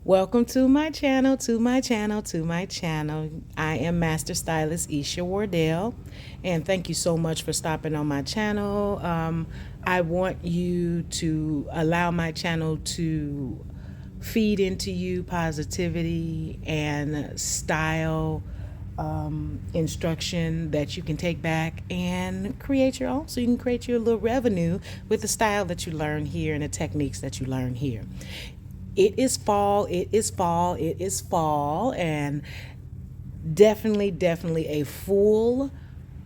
Welcome to my channel, to my channel, to my channel. I am Master Stylist Isha Wardell, and thank you so much for stopping on my channel. I want you to allow my channel to feed into you positivity and style instruction that you can take back and create your own, so you can create your little revenue with the style that you learn here and the techniques that you learn here. It is fall, it is fall, it is fall, and definitely a full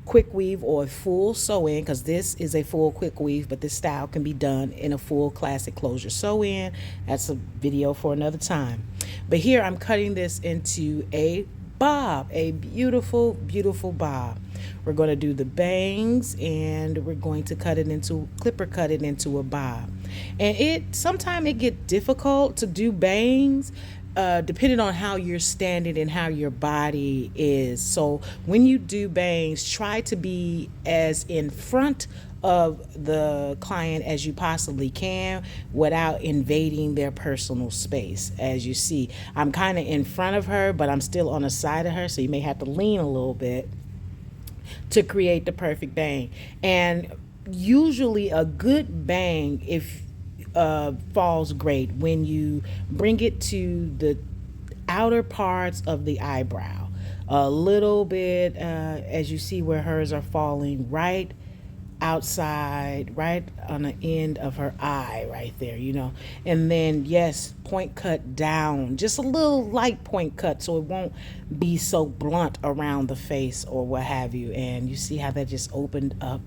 quick weave or a full sew in, because this is a full quick weave, but this style can be done in a full classic closure sew in. That's a video for another time. But here I'm cutting this into a bob, a beautiful bob. We're going to do the bangs, and we're going to clipper cut it into a bob. And sometimes it get difficult to do bangs, depending on how you're standing and how your body is. So when you do bangs, try to be as in front of the client as you possibly can without invading their personal space. As you see, I'm kind of in front of her, but I'm still on the side of her, so you may have to lean a little bit to create the perfect bang. And usually a good bang, if falls great when you bring it to the outer parts of the eyebrow a little bit, as you see where hers are falling right outside, right on the end of her eye right there, and then yes, point cut down, just a little light point cut so it won't be so blunt around the face or what have you. And you see how that just opened up,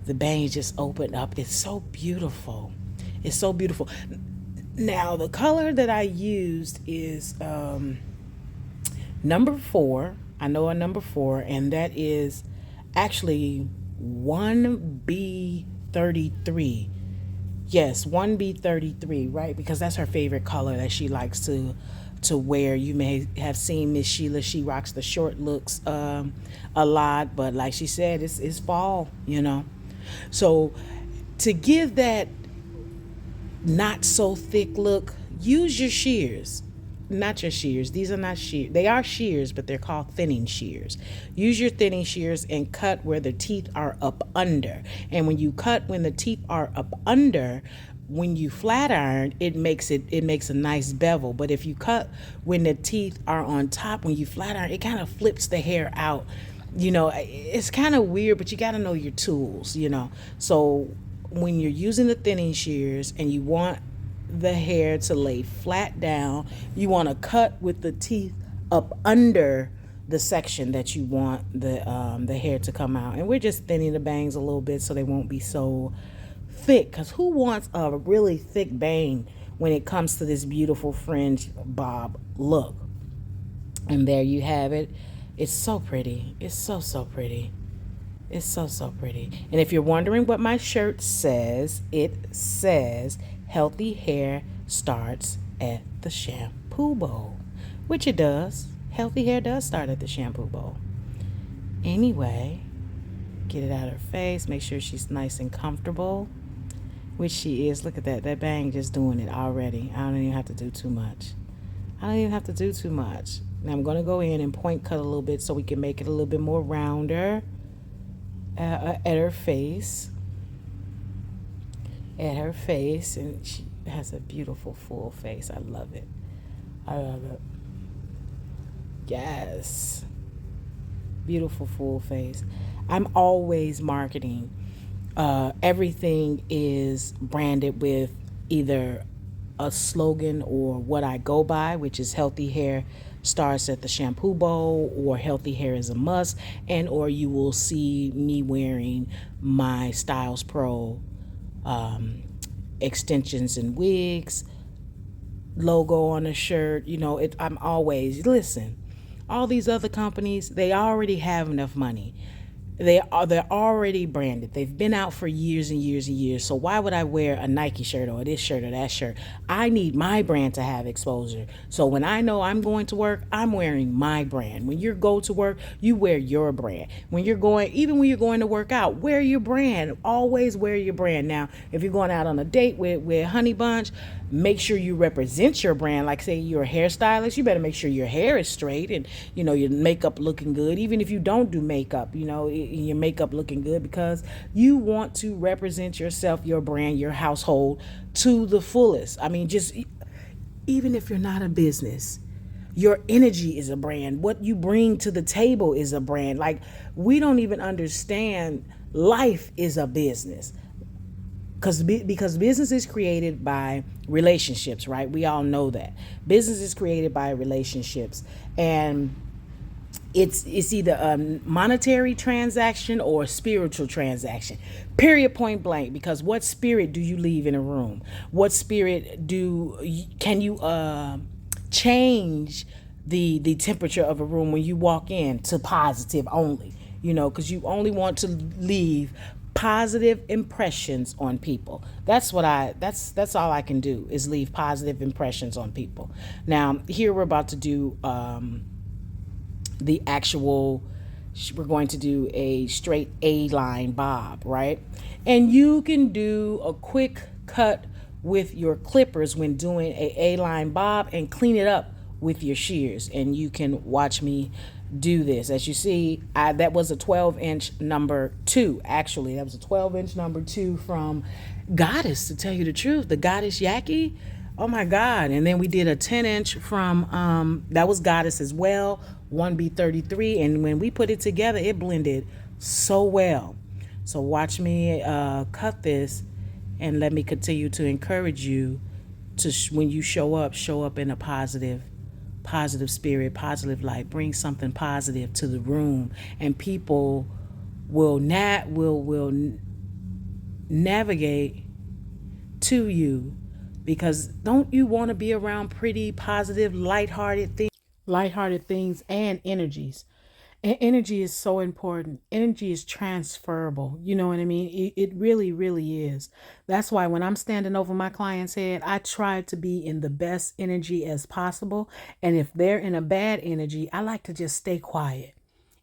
the bang just opened up. It's so beautiful. It's so beautiful. Now the color that I used is number 4. I know a number 4, and that is actually 1B33. Yes, 1B33, right? Because that's her favorite color that she likes to wear. You may have seen Miss Sheila. She rocks the short looks a lot, but like she said, it's fall, So to give that not so thick look, use your shears. Not your shears. These are not shears. They are shears, but they're called thinning shears. Use your thinning shears and cut where the teeth are up under. And when you cut when the teeth are up under, when you flat iron, it makes a nice bevel. But if you cut when the teeth are on top, when you flat iron, it kind of flips the hair out. It's kind of weird, but you got to know your tools, So when you're using the thinning shears and you want the hair to lay flat down, you want to cut with the teeth up under the section that you want the hair to come out. And we're just thinning the bangs a little bit so they won't be so thick, because who wants a really thick bang when it comes to this beautiful fringe bob look? And there you have it. It's so pretty. It's so pretty. It's so pretty. And if you're wondering what my shirt says, it says healthy hair starts at the shampoo bowl, which it does. Healthy hair does start at the shampoo bowl. Anyway, get it out of her face. Make sure she's nice and comfortable, which she is. Look at that. That bang just doing it already. I don't even have to do too much. Now I'm going to go in and point cut a little bit so we can make it a little bit more rounder at her face. And she has a beautiful full face. I love it. Yes, beautiful full face. I'm always marketing. Everything is branded with either a slogan or what I go by, which is healthy hair starts at the shampoo bowl, or healthy hair is a must, and or you will see me wearing my Styles Pro extensions and wigs logo on a shirt. I'm always, listen, all these other companies, they already have enough money. They're already branded. They've been out for years and years and years. So why would I wear a Nike shirt or this shirt or that shirt? I need my brand to have exposure. So when I know I'm going to work, I'm wearing my brand. When you go to work, you wear your brand. Even when you're going to work out, wear your brand. Always wear your brand. Now, if you're going out on a date with Honey Bunch, make sure you represent your brand. Like say you're a hairstylist, you better make sure your hair is straight and your makeup looking good. Even if you don't do makeup, your makeup looking good, because you want to represent yourself, your brand, your household to the fullest. I mean, just even if you're not a business, your energy is a brand. What you bring to the table is a brand. Like, we don't even understand life is a business. Because business is created by relationships, right? We all know that business is created by relationships, and it's either a monetary transaction or a spiritual transaction. Period, point blank. Because what spirit do you leave in a room? What spirit can you change the temperature of a room when you walk in to positive only? Because you only want to leave positive impressions on people. That's all I can do, is leave positive impressions on people. Now, here we're about to do the actual, we're going to do a straight A-line bob, right? And you can do a quick cut with your clippers when doing a A-line bob, and clean it up with your shears. And you can watch me do this. As you see, that was a 12-inch number 2. Actually, that was a 12-inch number 2 from Goddess, to tell you the truth, the Goddess Yaki. Oh my God. And then we did a 10-inch from, that was Goddess as well, 1B33. And when we put it together, it blended so well. So watch me cut this, and let me continue to encourage you to, when you show up in a positive spirit, positive light. Bring something positive to the room, and people will navigate to you, because don't you want to be around pretty, positive, lighthearted things and energies? And energy is so important. Energy is transferable. You know what I mean? It really, really is. That's why when I'm standing over my client's head, I try to be in the best energy as possible. And if they're in a bad energy, I like to just stay quiet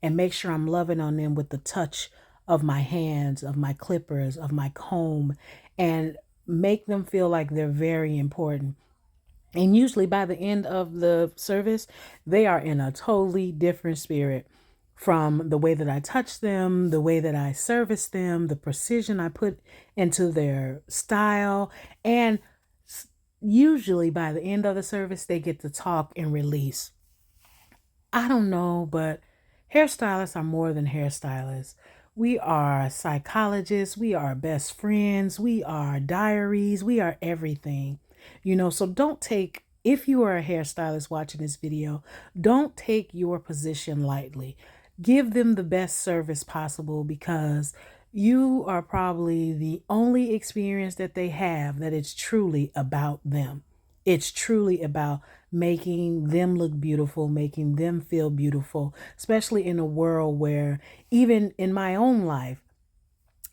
and make sure I'm loving on them with the touch of my hands, of my clippers, of my comb, and make them feel like they're very important. And usually by the end of the service, they are in a totally different spirit, from the way that I touch them, the way that I service them, the precision I put into their style. And usually by the end of the service, they get to talk and release. I don't know, but hairstylists are more than hairstylists. We are psychologists, we are best friends, we are diaries, we are everything. So don't take, if you are a hairstylist watching this video, don't take your position lightly. Give them the best service possible, because you are probably the only experience that they have that it's truly about them. It's truly about making them look beautiful, making them feel beautiful, especially in a world where, even in my own life,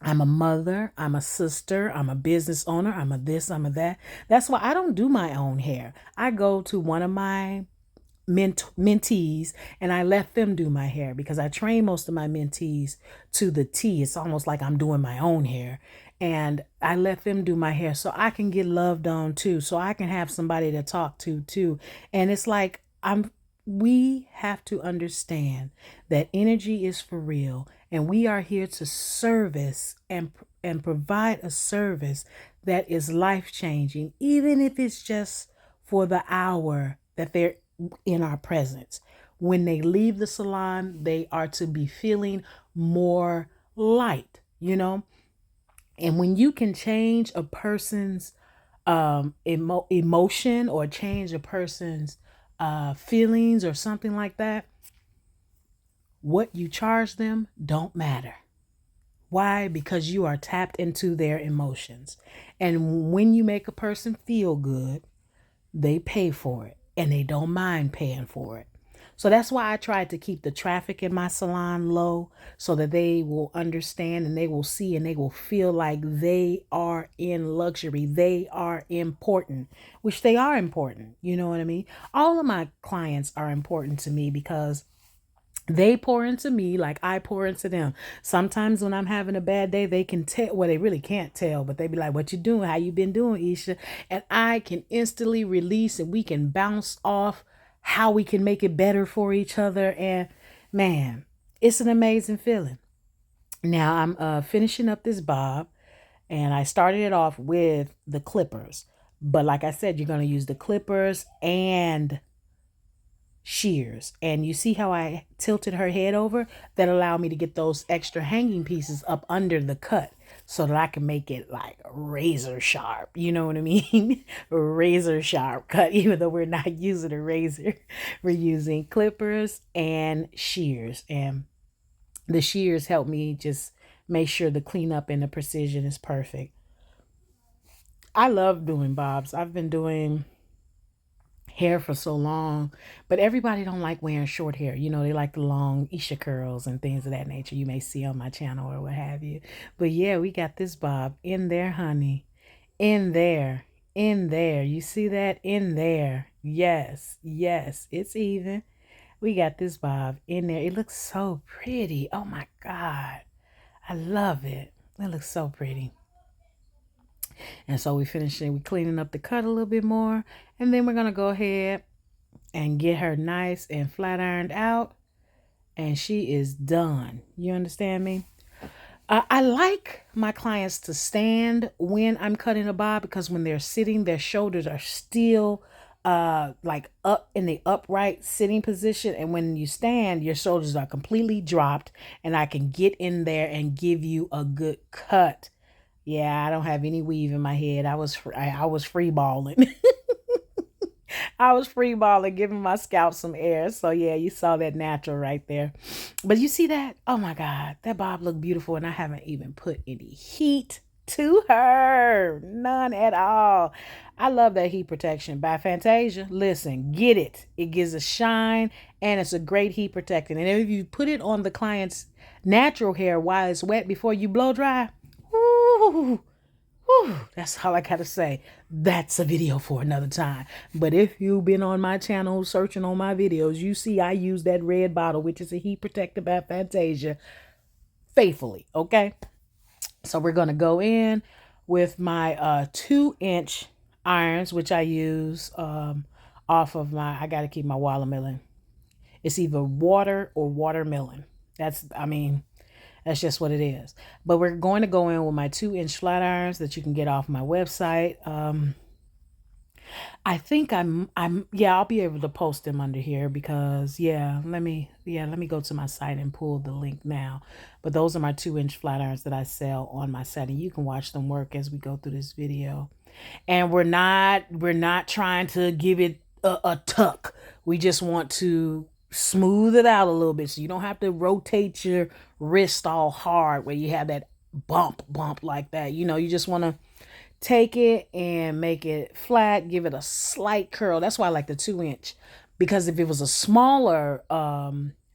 I'm a mother, I'm a sister, I'm a business owner, I'm a this, I'm a that. That's why I don't do my own hair. I go to one of my mentees, and I let them do my hair, because I train most of my mentees to the T. It's almost like I'm doing my own hair, and I let them do my hair so I can get loved on too, so I can have somebody to talk to too. And it's like, we have to understand that energy is for real, and we are here to service and provide a service that is life-changing, even if it's just for the hour that they're in our presence. When they leave the salon, they are to be feeling more light, And when you can change a person's emotion, or change a person's feelings or something like that, what you charge them don't matter. Why? Because you are tapped into their emotions. And when you make a person feel good, they pay for it, and they don't mind paying for it. So that's why I tried to keep the traffic in my salon low, so that they will understand, and they will see, and they will feel like they are in luxury. They are important, which they are important. You know what I mean? All of my clients are important to me, because They pour into me like I pour into them. Sometimes when I'm having a bad day, they can tell. Well, they really can't tell, but they be like, "What you doing? How you been doing, Isha?" And I can instantly release, and we can bounce off how we can make it better for each other. And man, it's an amazing feeling. Now I'm finishing up this bob, and I started it off with the clippers. But like I said, you're gonna use the clippers and shears. And you see how I tilted her head over? That allowed me to get those extra hanging pieces up under the cut so that I can make it like razor sharp. You know what I mean? Razor sharp cut, even though we're not using a razor. We're using clippers and shears. And the shears help me just make sure the cleanup and the precision is perfect. I love doing bobs. I've been doing hair for so long, but everybody don't like wearing short hair. You know, they like the long Isha curls and things of that nature you may see on my channel or what have you. But yeah, we got this bob in there, honey. In there. In there. You see that? In there. Yes. Yes. It's even. We got this bob in there. It looks so pretty. Oh my God. I love it. It looks so pretty. And so we finishing, we cleaning up the cut a little bit more. And then we're going to go ahead and get her nice and flat ironed out. And she is done. You understand me? I like my clients to stand when I'm cutting a bob, because when they're sitting, their shoulders are still like up in the upright sitting position. And when you stand, your shoulders are completely dropped, and I can get in there and give you a good cut. Yeah, I don't have any weave in my head. I was free balling. I was free balling, giving my scalp some air. So yeah, you saw that natural right there. But you see that? Oh my God, that bob looked beautiful, and I haven't even put any heat to her. None at all. I love that heat protection by Fantasia. Listen, get it. It gives a shine, and it's a great heat protectant. And if you put it on the client's natural hair while it's wet before you blow dry, ooh, whew, that's all I gotta say. That's a video for another time. But if you've been on my channel searching on my videos, you see I use that red bottle, which is a heat protector by Fantasia, faithfully. Okay. So we're gonna go in with my 2-inch irons, which I use off of my. I gotta keep my watermelon. It's either water or watermelon. That's just what it is. But we're going to go in with my 2-inch flat irons that you can get off my website. I think yeah, I'll be able to post them under here, because let me go to my site and pull the link now. But those are my 2-inch flat irons that I sell on my site, and you can watch them work as we go through this video. And we're not trying to give it a tuck. We just want to smooth it out a little bit, so you don't have to rotate your wrist all hard where you have that bump like that. You just want to take it and make it flat, give it a slight curl. That's why I like the 2-inch, because if it was a smaller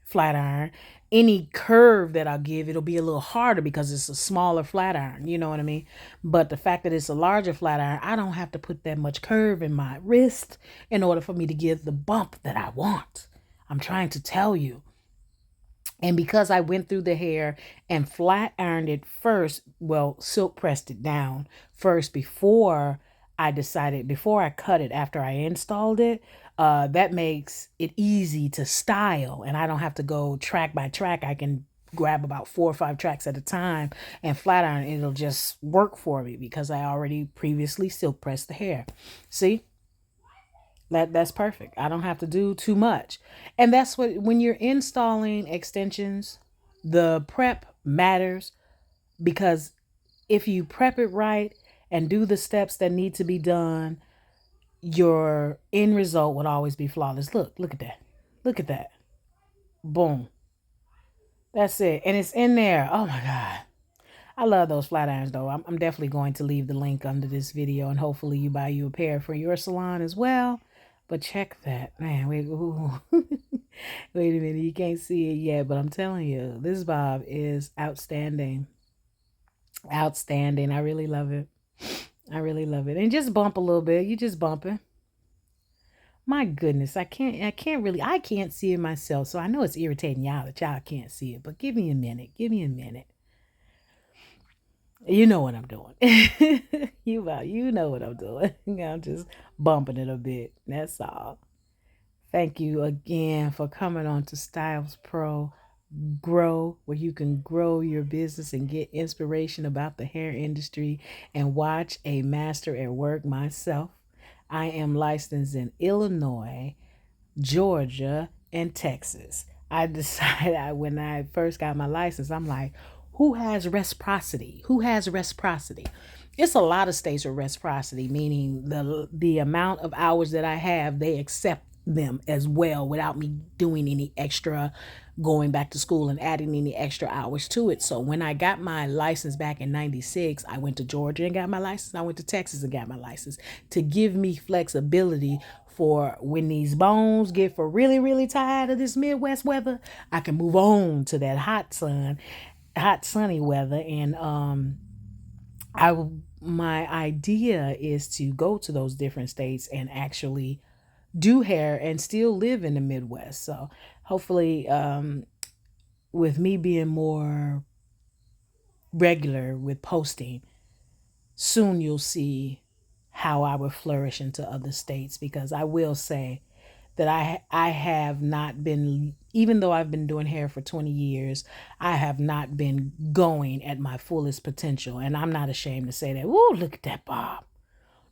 flat iron, any curve that I'll give, it'll be a little harder because it's a smaller flat iron. You know what I mean? But the fact that it's a larger flat iron, I don't have to put that much curve in my wrist in order for me to give the bump that I want. I'm trying to tell you. And because I went through the hair and flat ironed it first, well, silk pressed it down first before I cut it after I installed it, that makes it easy to style. And I don't have to go track by track. I can grab about 4 or 5 tracks at a time and flat iron. It'll just work for me because I already previously silk pressed the hair. See? That's perfect. I don't have to do too much. And that's what, when you're installing extensions, the prep matters, because if you prep it right and do the steps that need to be done, your end result would always be flawless. Look at that. Look at that. Boom. That's it. And it's in there. Oh my God. I love those flat irons though. I'm definitely going to leave the link under this video, and hopefully you buy you a pair for your salon as well. But check that, man. Wait, wait a minute. You can't see it yet, but I'm telling you, this bob is outstanding. Outstanding. I really love it. I really love it. And just bump a little bit. You just bump it. My goodness, I can't see it myself. So I know it's irritating y'all that y'all can't see it, but give me a minute. Give me a minute. You know what I'm doing. You know what I'm doing. I'm just bumping it a bit. That's all. Thank you again for coming on to Styles Pro Grow, where you can grow your business and get inspiration about the hair industry and watch a master at work myself. I am licensed in Illinois, Georgia, and Texas. I decided when I first got my license, I'm like, who has reciprocity? Who has reciprocity? It's a lot of states with reciprocity, meaning the amount of hours that I have, they accept them as well without me doing any extra going back to school and adding any extra hours to it. So when I got my license back in 96, I went to Georgia and got my license. I went to Texas and got my license to give me flexibility for when these bones get for really, really tired of this Midwest weather, I can move on to that hot sunny weather. And I my idea is to go to those different states and actually do hair and still live in the Midwest. So hopefully, with me being more regular with posting, soon you'll see how I would flourish into other states, because I will say that I have not been, even though I've been doing hair for 20 years, I have not been going at my fullest potential. And I'm not ashamed to say that. Woo, look at that bob.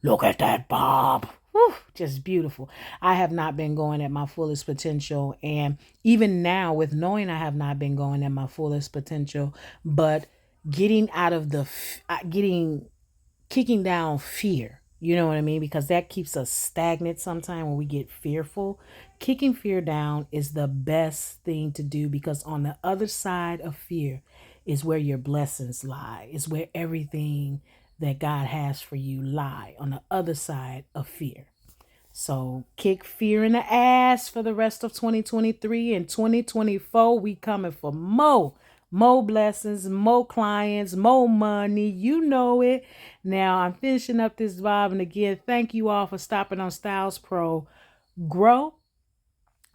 Look at that bob. Whew, just beautiful. I have not been going at my fullest potential. And even now, with knowing I have not been going at my fullest potential, but getting out of getting, kicking down fear. You know what I mean? Because that keeps us stagnant sometimes when we get fearful. Kicking fear down is the best thing to do, because on the other side of fear is where your blessings lie. Is where everything that God has for you lie, on the other side of fear. So kick fear in the ass for the rest of 2023 and 2024. We coming for more blessings, more clients, more money. You know it. Now I'm finishing up this vibe. And again, thank you all for stopping on Styles Pro Grow.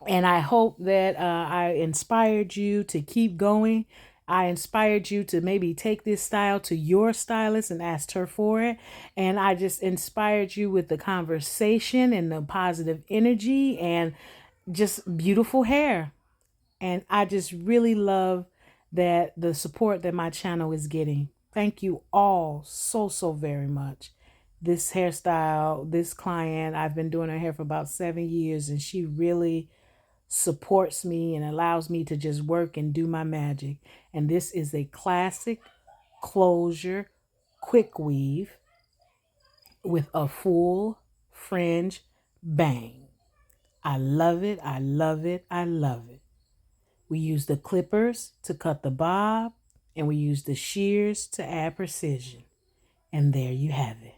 And I hope that I inspired you to keep going. I inspired you to maybe take this style to your stylist and ask her for it. And I just inspired you with the conversation and the positive energy and just beautiful hair. And I just really love that the support that my channel is getting. Thank you all so very much. This hairstyle, this client, I've been doing her hair for about 7 years, and she really supports me and allows me to just work and do my magic. And this is a classic closure quick weave with a full fringe bang. I love it. I love it. I love it. We use the clippers to cut the bob, and we use the shears to add precision. And there you have it.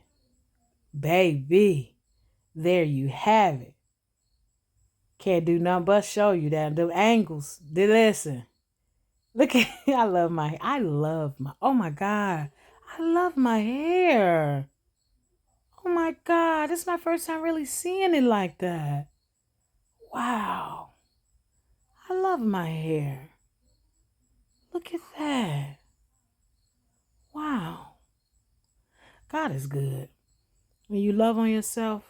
Baby, there you have it. Can't do nothing but show you that the angles. Listen. Look at oh my God. I love my hair. Oh my God. This is my first time really seeing it like that. Wow. I love my hair. Look at that. Wow. God is good. When you love on yourself,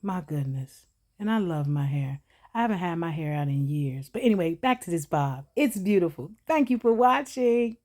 my goodness. And I love my hair. I haven't had my hair out in years. But anyway, back to this bob. It's beautiful. Thank you for watching.